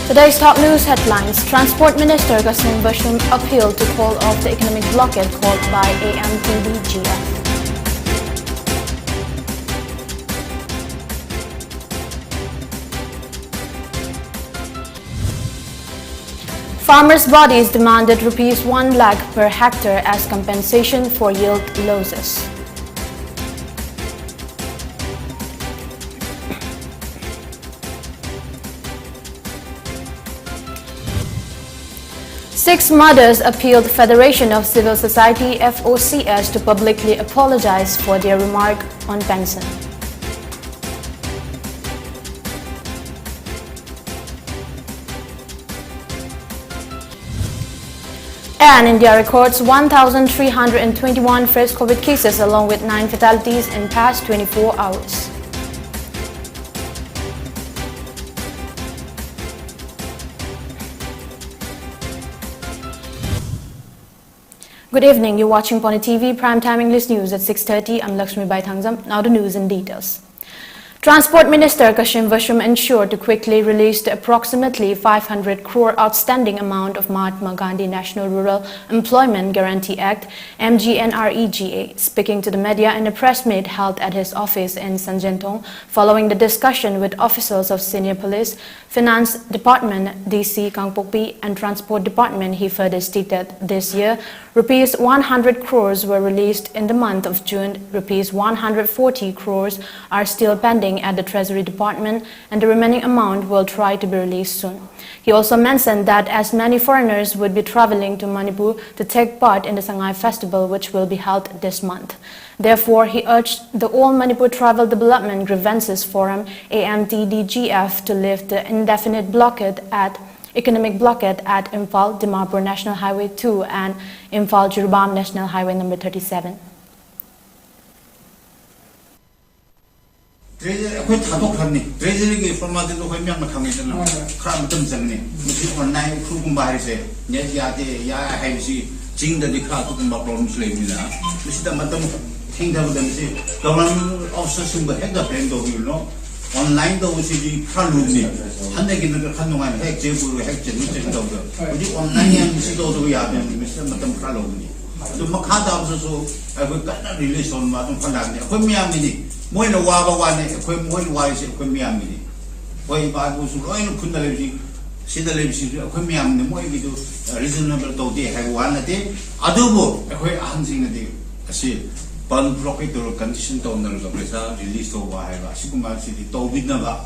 Today's top news headlines. Transport Minister LAKSMIBAI appealed to call off the economic blockade called by AMTDGF. Farmers' bodies demanded Rs 1 lakh per hectare as compensation for yield losses. Six mothers appealed Federation of Civil Society (FOCS) to publicly apologize for their remark on pension. And India records 1,321 fresh COVID cases along with 9 fatalities in past 24 hours. Good evening, you're watching Pony TV Primetime English News at 6:30. I'm LAKSMIBAI THANGJAM. Now the news in details. Transport Minister LAKSMIBAI ensured to quickly release the approximately 500 crore outstanding amount of Mahatma Gandhi National Rural Employment Guarantee Act (MGNREGA). Speaking to the media in a press meet held at his office in Sanjentong, following the discussion with officials of Senior Police, Finance Department, DC Kangpokpi, and Transport Department, he further stated this year Rs 100 crores were released in the month of June. Rs 140 crores are still pending at the Treasury Department, and the remaining amount will try to be released soon. He also mentioned that as many foreigners would be traveling to Manipur to take part in the Sangai Festival, which will be held this month. Therefore, he urged the All Manipur Travel Development Grievances Forum (AMTDGF) to lift the indefinite economic blockade at Imphal Dimapur National Highway 2 and Imphal Jiribam National Highway number 37. Treasury Treasury format of a young Makamatan, Krampton Zani, which on 9 Kukumbarise, Yati, Ya Haisi, Jing the Dikatum problems Lamina, Mr. Matam, think of them, government officers in the head of you online the OCD Kaluni, Handakin the Kanuan, Heck, Jeburu, Heck, Jeburu, online and Sido Mr. Matam Kaloni. The Makata also, I will not release on Matam Kalani, Quimiamini, Moina Waba one, Quim wise, Quimiamini. Why I was going to Kundalavi, Sidalavi, Quimiam, the Moidu, reasonable Todi, have one a day, Adobo, a way hunting a day. I see. Ban blockade or condition donors of Reza released over Sikuma City, Tobinava,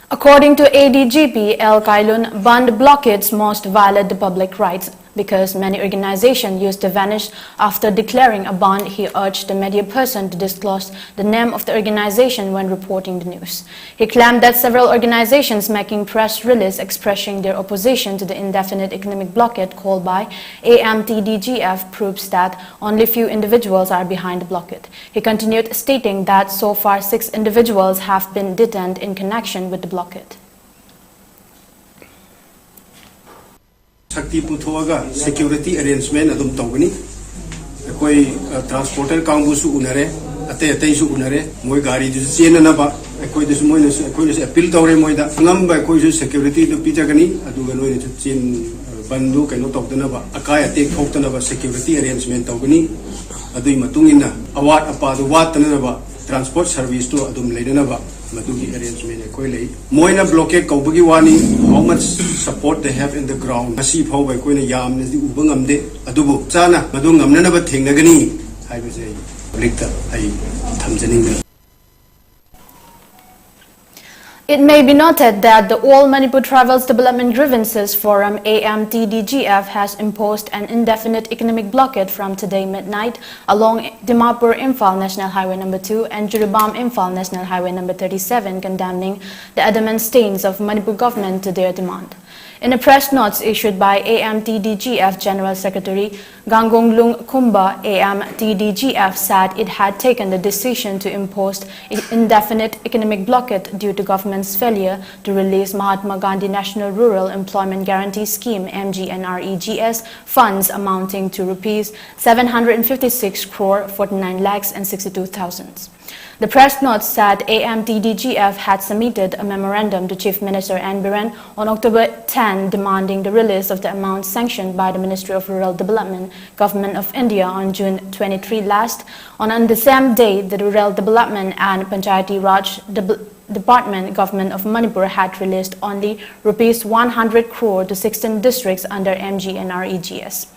According to ADGP, El Kailun, banned blockades most violate the public rights because many organizations used to vanish after declaring a ban. He urged the media person to disclose the name of the organization when reporting the news. He claimed that several organizations making press release expressing their opposition to the indefinite economic blockade called by AMTDGF proves that only few individuals are behind the blockade. He continued stating that so far 6 individuals have been detained in connection with the blockade. Sakti Puthoga security arrangement adum tawgani koi transporter kangusu unare ate su unare moi gari ju chena na ba koi desu moi ne appeal tawre moi da ngam ba koi ju security do pitagani aduga noi ne chen bandu kaino tawdana ba akai ate thokdana ba security arrangement tawgani adui matungina awat apa do watana ba transport service to adum leidana ba Madugi arrangement koi lei moina blockade kaubagi wani how much support they have in the ground asi phau bai koina yam ne di ubangam de adubu chana madu ngamna na ba thengnagani haibe sei likta ai thamjani. It may be noted that the All Manipur Travels Development Grievances Forum (AMTDGF) has imposed an indefinite economic blockade from today midnight along Dimapur Imphal National Highway number 2 and Jiribam Imphal National Highway number 37, condemning the adamant stance of Manipur government to their demand. In a press note issued by AMTDGF General Secretary Gangonglung Kumba, AMTDGF said it had taken the decision to impose indefinite economic blockade due to government's failure to release Mahatma Gandhi National Rural Employment Guarantee Scheme (MGNREGS) funds amounting to Rs 756 crore 49 lakhs and 62,000. The press notes that AMTDGF had submitted a memorandum to Chief Minister N. Biren on October 10 demanding the release of the amount sanctioned by the Ministry of Rural Development, Government of India on June 23 last. On the same day, the Rural Development and Panchayati Raj Department, Government of Manipur had released only Rs 100 crore to 16 districts under MGNREGS.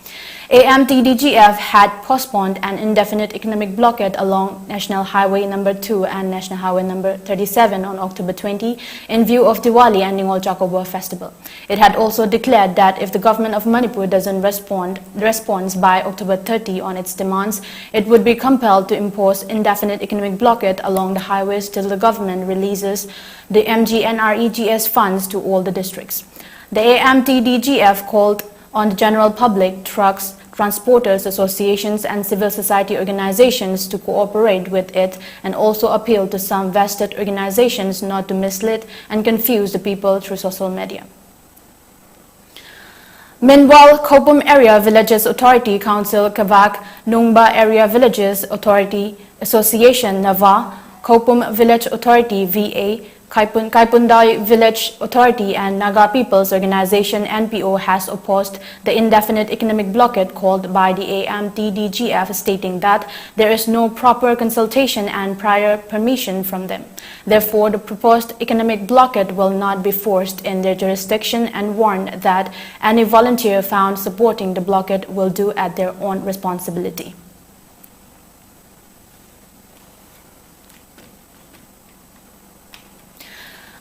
AMTDGF had postponed an indefinite economic blockade along National Highway No. 2 and National Highway No. 37 on October 20 in view of Diwali and Ningol Chakoba festival. It had also declared that if the government of Manipur doesn't respond by October 30 on its demands, it would be compelled to impose indefinite economic blockade along the highways till the government releases the MGNREGS funds to all the districts. The AMTDGF called on the general public, trucks, transporters, associations and civil society organizations to cooperate with it, and also appealed to some vested organizations not to mislead and confuse the people through social media. Meanwhile, Kopum Area Villages Authority Council, Kavak, Nungba Area Villages Authority Association, Nava, Kopum Village Authority, VA, Kaipundai Village Authority and Naga People's Organization NPO has opposed the indefinite economic blockade called by the AMTDGF, stating that there is no proper consultation and prior permission from them. Therefore, the proposed economic blockade will not be forced in their jurisdiction and warned that any volunteer found supporting the blockade will do at their own responsibility.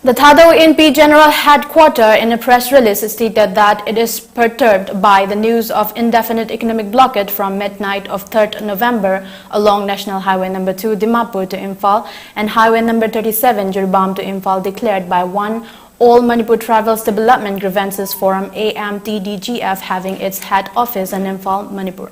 The Thado NP General Headquarters in a press release stated that it is perturbed by the news of indefinite economic blockade from midnight of 3rd November along National Highway No. 2 Dimapur to Imphal and Highway No. 37 Jirbam to Imphal, declared by one All Manipur Tribals Development Grievances Forum AMTDGF having its head office in Imphal, Manipur.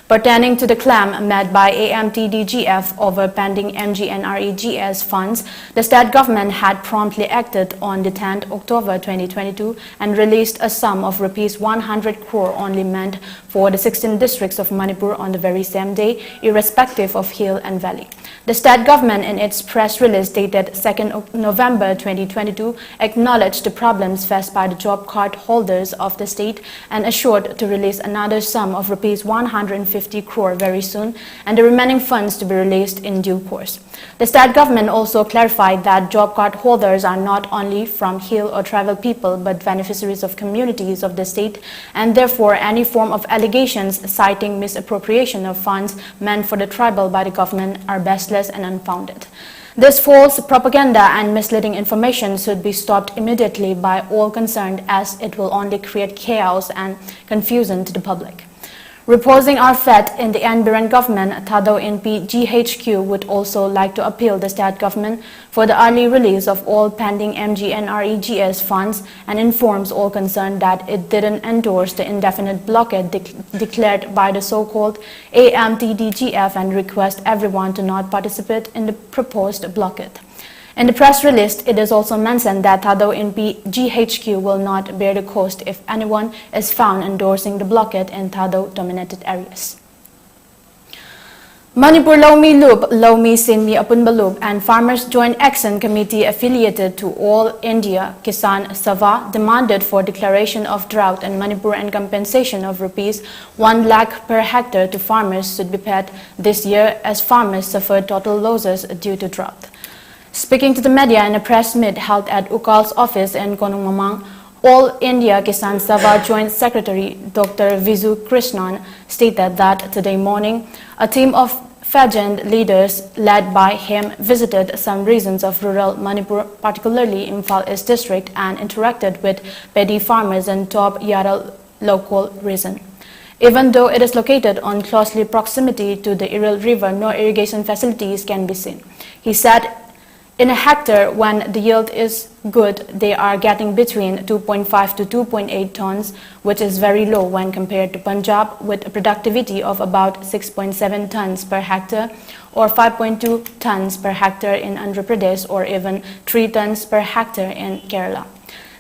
Pertaining to the claim made by AMTDGF over pending MGNREGS funds, the state government had promptly acted on the 10th October 2022 and released a sum of Rs 100 crore only meant for the 16 districts of Manipur on the very same day, irrespective of hill and valley. The state government in its press release dated 2nd November 2022 acknowledged the problems faced by the job card holders of the state and assured to release another sum of Rs 150 crore very soon and the remaining funds to be released in due course. The state government also clarified that job card holders are not only from hill or tribal people but beneficiaries of communities of the state, and therefore any form of allegations citing misappropriation of funds meant for the tribal by the government are baseless and unfounded. This false propaganda and misleading information should be stopped immediately by all concerned, as it will only create chaos and confusion to the public. Reposing our faith in the N. Biren government, Thado NP GHQ would also like to appeal the state government for the early release of all pending MGNREGS funds and informs all concerned that it didn't endorse the indefinite blockade declared by the so-called AMTDGF and request everyone to not participate in the proposed blockade. In the press release, it is also mentioned that Thado NP GHQ will not bear the cost if anyone is found endorsing the blockade in Thado-dominated areas. Manipur Lomi Loop, Lomi Sinmi Apunba Loop and Farmers Joint Action Committee affiliated to All India Kisan Sabha demanded for declaration of drought in Manipur and compensation of Rs 1 lakh per hectare to farmers should be paid this year as farmers suffered total losses due to drought. Speaking to the media in a press meet held at UKAL's office in Konung Mamang, All India Kisan Sabha Joint Secretary Dr. Vizu Krishnan stated that today morning, a team of Fajand leaders led by him visited some regions of rural Manipur, particularly Imphal East District, and interacted with paddy farmers in Top Yaral local region. Even though it is located on closely proximity to the Iril River, no irrigation facilities can be seen. He said, in a hectare, when the yield is good, they are getting between 2.5 to 2.8 tons, which is very low when compared to Punjab, with a productivity of about 6.7 tons per hectare, or 5.2 tons per hectare in Andhra Pradesh, or even 3 tons per hectare in Kerala.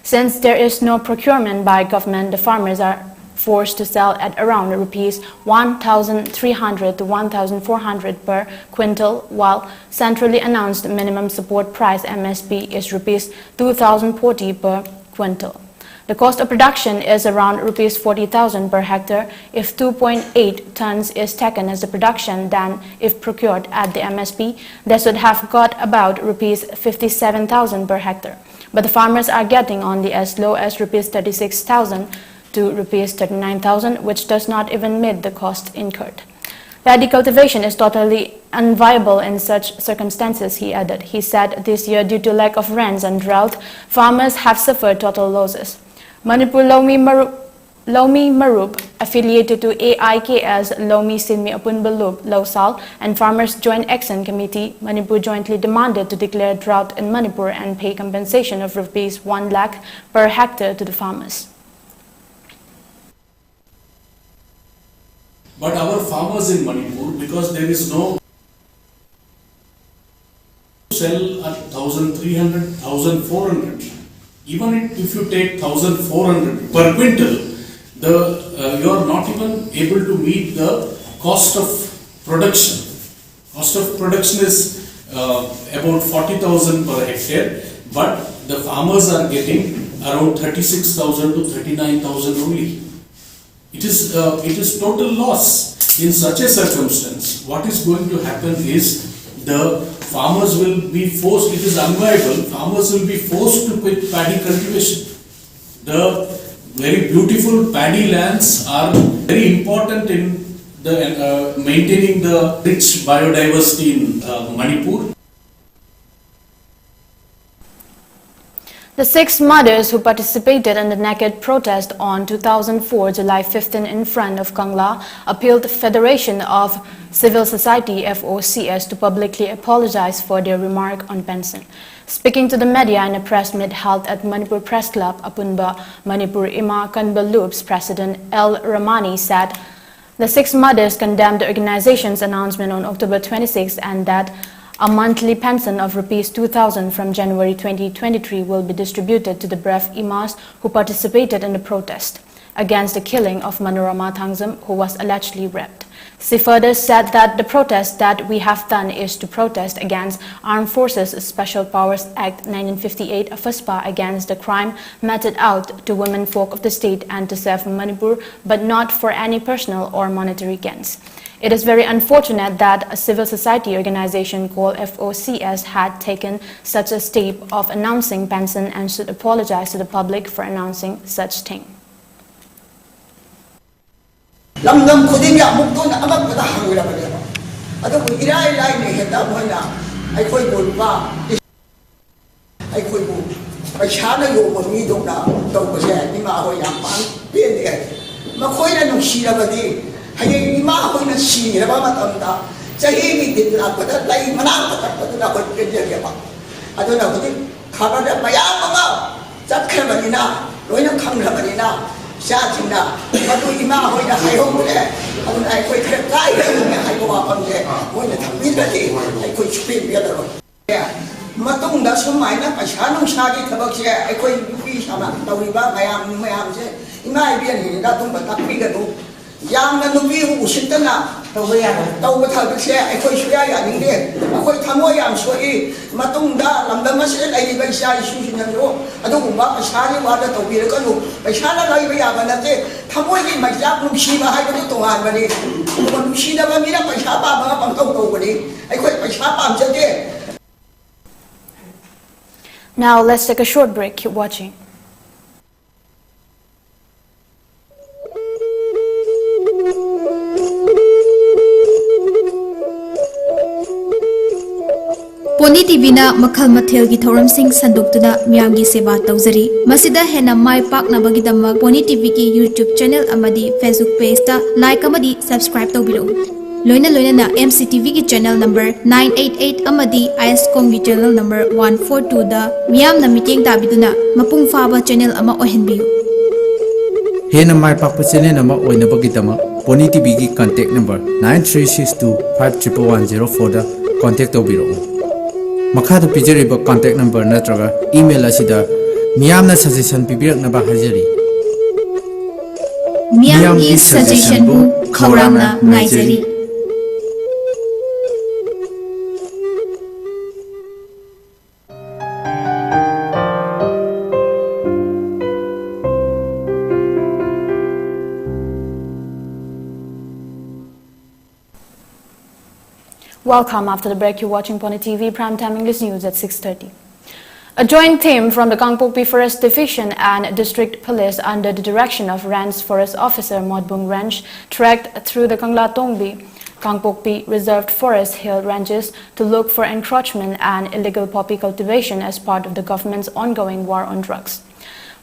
Since there is no procurement by government, the farmers are forced to sell at around rupees 1,300 to 1,400 per quintal, while centrally announced minimum support price MSP is rupees 2,040 per quintal. The cost of production is around rupees 40,000 per hectare if 2.8 tons is taken as the production. Then, if procured at the MSP, they should have got about rupees 57,000 per hectare. But the farmers are getting only as low as rupees 36,000 to rupees 39,000, which does not even meet the cost incurred. Paddy cultivation is totally unviable in such circumstances, he added. He said this year, due to lack of rains and drought, farmers have suffered total losses. Manipur Lomi Marup, affiliated to AIK's Lomi Sinmi Apunbalup Losal, and Farmers Joint Action Committee, Manipur jointly demanded to declare drought in Manipur and pay compensation of rupees 1 lakh per hectare to the farmers. But our farmers in Manipur, because there is no sell at 1,300, 1,400. Even if you take 1,400 per quintal, you are not even able to meet the cost of production. Cost of production is about 40,000 per hectare, but the farmers are getting around 36,000 to 39,000 only. It is total loss. In such a circumstance, what is going to happen is the farmers will be forced, it is unviable, farmers will be forced to quit paddy cultivation. The very beautiful paddy lands are very important in the maintaining the rich biodiversity in Manipur. The 6 mothers who participated in the naked protest on 2004 July 15 in front of Kangla appealed the Federation of Civil Society FOCS to publicly apologize for their remark on pension. Speaking to the media in a press meet held at Manipur Press Club, Apunba Manipur Ima Kanbalup's president L. Ramani said the 6 mothers condemned the organization's announcement on October 26 and that a monthly pension of rupees 2,000 from January 2023 will be distributed to the brave Imas who participated in the protest against the killing of Manorama THANGJAM, who was allegedly raped. She further said that the protest that we have done is to protest against Armed Forces Special Powers Act 1958 FSPA against the crime meted out to women folk of the state and to save Manipur, but not for any personal or monetary gains. It is very unfortunate that a civil society organization called FOCS had taken such a step of announcing pension and should apologize to the public for announcing such thing. lamdam khuding ya mukton amak pada hangura bane ado irai lai ne heta moina ai khoi bolba ai khoi bu ai chana yo mo mi dong na to ko se ni ma ho ya pan pien de ma khoi na nung si ra ba di hai ni ma ho na si ra ba ma tam ta chahi ni din la pada lai mana ta pada na ko ke je ba ado na ko di khaba da ma ya ma ga chat khe ba ni na loi na khang ra ba ni na Shatina, but we now hold a high home there. I quit a guy, I go up on there. When the community, I could speak the other one. Yeah, Matung does some minor, I shall not study about here. I quit fish, I'm not the river, I am, in my opinion, that don't but not bigger. Young and the view who sit up, the way I don't have to share. I quit Shaya in there. I quit Tamoyam, so Matunda, Lamdamas, I even say, Susan and Row. I don't want a shiny water to be a canoe. I shall not like Yavanate. Tamoy, my job, Shiva, I go to Harmony. When she never made up my shop up and talk over it. I quit my shop up today. Now let's take a short break. Keep watching. Pony TV na makhal mathel gi thoram sing sanduk tuna miyam gi seba tawjari masida hena mai pak na bagi damak Pony TV ki YouTube channel amadi Facebook page ta like amadi subscribe tawbiro loina na MCTV ki channel number 988 amadi ISCOM gi channel number 142 da miyam na meeting tabiduna mapung faba channel ama ohenbiu hena mai pak channel ama oina bagi damak Pony TV ki contact number 9362511104 da contact tawbiro Makada pijariba contact number natraga email asida miyamna suggestion pibirak na ba hajari ꯃꯤꯌꯥꯝꯒꯤ ꯁꯖꯦꯁꯟꯕꯨ ꯈꯧꯔꯥꯡꯅ ꯉꯥꯏꯖꯔꯤ꯫ Welcome. After the break, you're watching Pony TV Primetime English News at 6:30. A joint team from the Kangpokpi Forest Division and District Police under the direction of Ranch Forest Officer Modbung Ranch trekked through the Kangla Tongbi, Kangpokpi Reserved Forest Hill Ranges to look for encroachment and illegal poppy cultivation as part of the government's ongoing war on drugs.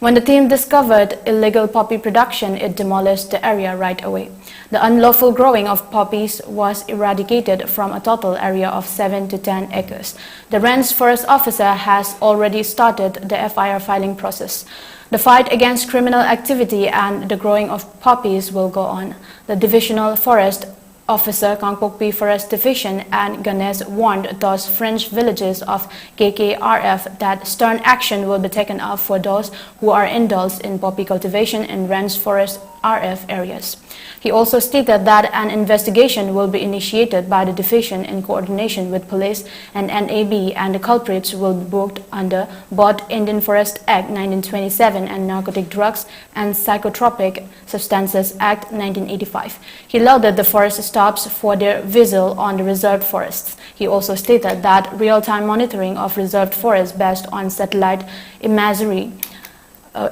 When the team discovered illegal poppy production, it demolished the area right away. The unlawful growing of poppies was eradicated from a total area of 7 to 10 acres. The Ranch Forest Officer has already started the FIR filing process. The fight against criminal activity and the growing of poppies will go on. The Divisional Forest Officer, Kangpokpi Forest Division, and Ganesh warned those fringe villages of KKRF that stern action will be taken up for those who are indulged in poppy cultivation in Ranch Forest RF areas. He also stated that an investigation will be initiated by the division in coordination with police and NAB, and the culprits will be booked under both Indian Forest Act 1927 and Narcotic Drugs and Psychotropic Substances Act 1985. He lauded the forest stops for their vigil on the reserved forests. He also stated that real-time monitoring of reserved forests based on satellite imagery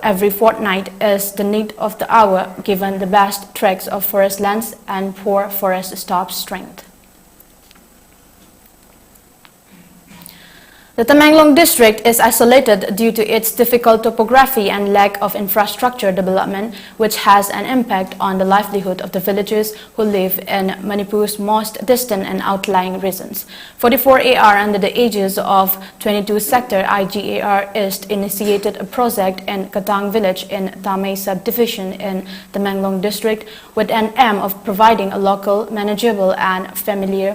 every fortnight is the need of the hour, given the vast tracts of forest lands and poor forest stop strength. The Tamenglong district is isolated due to its difficult topography and lack of infrastructure development, which has an impact on the livelihood of the villagers who live in Manipur's most distant and outlying regions. 44AR under the aegis of 22 Sector IGAR East initiated a project in Katang village in Tamay subdivision in the Tamenglong district with an aim of providing a local, manageable and familiar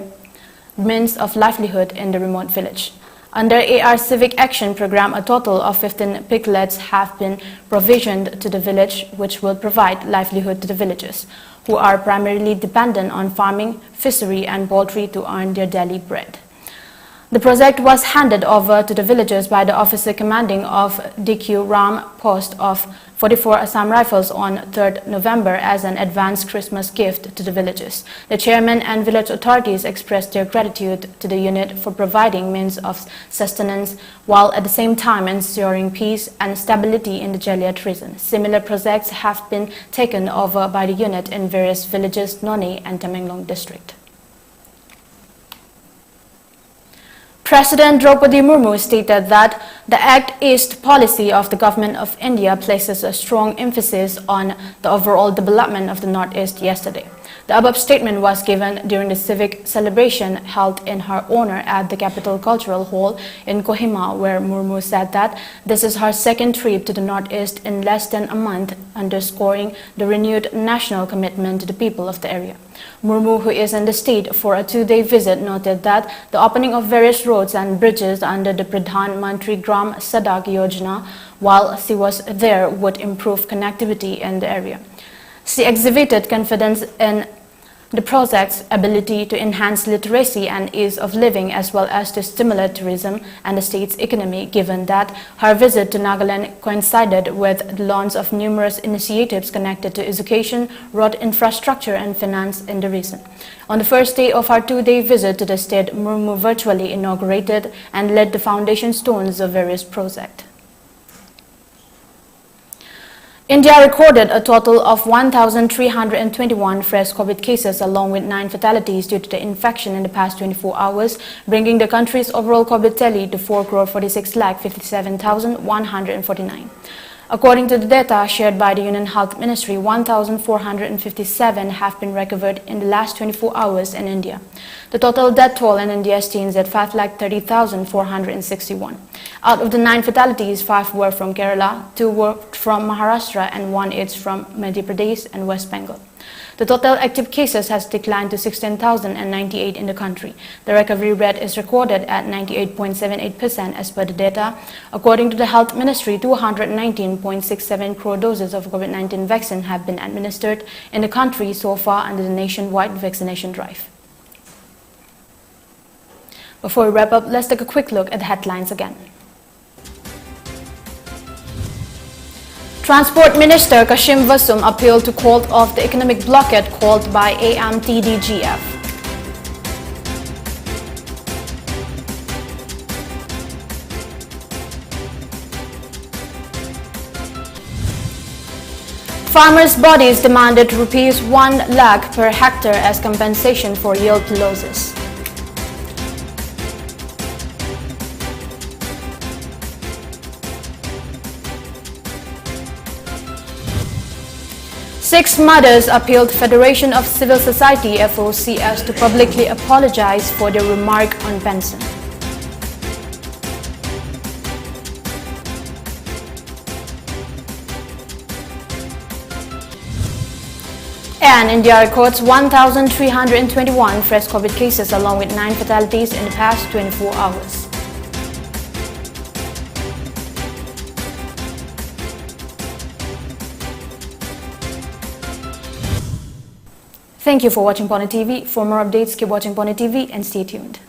means of livelihood in the remote village. Under AR Civic Action Program, a total of 15 piglets have been provisioned to the village, which will provide livelihood to the villagers, who are primarily dependent on farming, fishery and poultry to earn their daily bread. The project was handed over to the villagers by the officer commanding of DQ Ram post of 44 Assam Rifles on 3rd November as an advanced Christmas gift to the villagers. The chairman and village authorities expressed their gratitude to the unit for providing means of sustenance while at the same time ensuring peace and stability in the Jaliat region. Similar projects have been taken over by the unit in various villages, Noni and Tamenglong district. President Draupadi Murmu stated that the Act East policy of the Government of India places a strong emphasis on the overall development of the Northeast yesterday. The above statement was given during the civic celebration held in her honor at the Capital Cultural Hall in Kohima, where Murmu said that this is her second trip to the Northeast in less than a month, underscoring the renewed national commitment to the people of the area. Murmu, who is in the state for a 2-day visit, noted that the opening of various roads and bridges under the Pradhan Mantri Gram Sadak Yojana while she was there would improve connectivity in the area. She exhibited confidence in the project's ability to enhance literacy and ease of living as well as to stimulate tourism and the state's economy, given that her visit to Nagaland coincided with the launch of numerous initiatives connected to education, road infrastructure and finance in the region. On the first day of her 2-day visit to the state, Murmu virtually inaugurated and laid the foundation stones of various projects. India recorded a total of 1,321 fresh COVID cases along with 9 fatalities due to the infection in the past 24 hours, bringing the country's overall COVID tally to 4,46,57,149. According to the data shared by the Union Health Ministry, 1,457 have been recovered in the last 24 hours in India. The total death toll in India stands at 5,30,461. Out of the 9 fatalities, 5 were from Kerala, 2 were from Maharashtra, and 1 is from Madhya Pradesh and West Bengal. The total active cases has declined to 16,098 in the country. The recovery rate is recorded at 98.78% as per the data. According to the Health Ministry, 219.67 crore doses of COVID-19 vaccine have been administered in the country so far under the nationwide vaccination drive. Before we wrap up, let's take a quick look at the headlines again. Transport Minister Kashim Vasum appealed to call off the economic blockade called by AMTDGF. Farmers' bodies demanded rupees 1 lakh per hectare as compensation for yield losses. Six mothers appealed Federation of Civil Society FOCS to publicly apologize for their remark on pension. And India records 1,321 fresh COVID cases along with 9 fatalities in the past 24 hours. Thank you for watching Pony TV. For more updates, keep watching Pony TV and stay tuned.